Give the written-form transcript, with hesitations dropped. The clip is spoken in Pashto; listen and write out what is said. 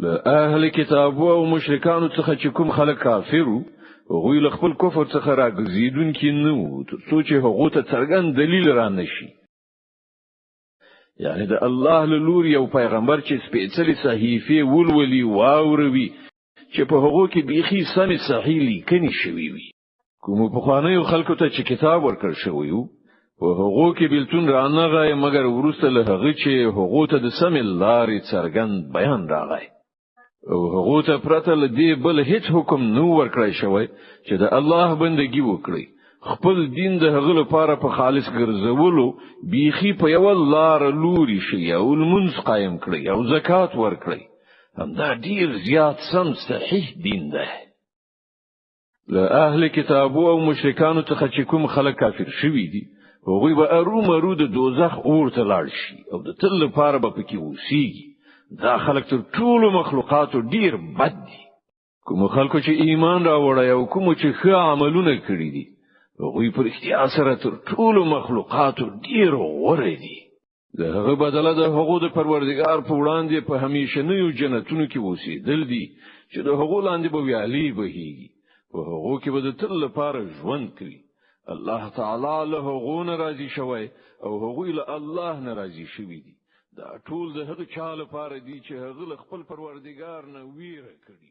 له اهل کتاب او مشرکانو څخه چې کوم خلک کافرو هغوی له خپل کفر څخه راګرځیدونکي نه وو تر څو چې هغه ته څرګند دلیل را نشي. یعنی د الله له لوري یو پیغمبر چې سپېڅلې صحیفه ولولي واوروي چې په هغه کې بيخي سمې صحیح لیکنې شوي وي. کوم په خوانیو خلکو ته چې کتاب ورکړ شوی وو په هغه کې بلتون رانغه مګر ورسته له هغه چې هغه ته د سمې لارې څرګند بیان راغی او هغه ته پرته له دې بل هیڅ حکم نو ورکړی شوی چې د الله بندگی وکړي. خپل دین د هغه لپاره په خالص ګرځولو بيخي په یو لار لوري شي او المنځ قائم کړي او زکات ورکړي. همدا ډیر زیات سم صحیح دین ده. له اهل کتاب او مشرکانو څخه چې کوم خلک کافر شوي دي هغوی به ارومرو د دوزخ اور ته لاړ شي او د تل لپاره به پکې اوسېږي. دا خلک تر ټولو مخلوقاتو ډیر بد دي. کوم خلکو چې ایمان راوړی او کوم چې ښه عملونه کړی دي هغوی پر اختیار سره تر ټولو مخلوقاتو ډیر غوره دي. د هغه بدله د هغو د پروردگار په وړاندې په همیشنیو جنتونو کې اوسېدل دي چې د هغو لاندې به ویالې بهیږي. په هغو کې به د تل لپاره ژوند کوي. الله تعالی له هغو نه راضي شوی او هغوی له الله نه راضي شوي دي. دا ټول د هغه چا لپاره دي چې هغه خپل پروردگار نه ویره کړي.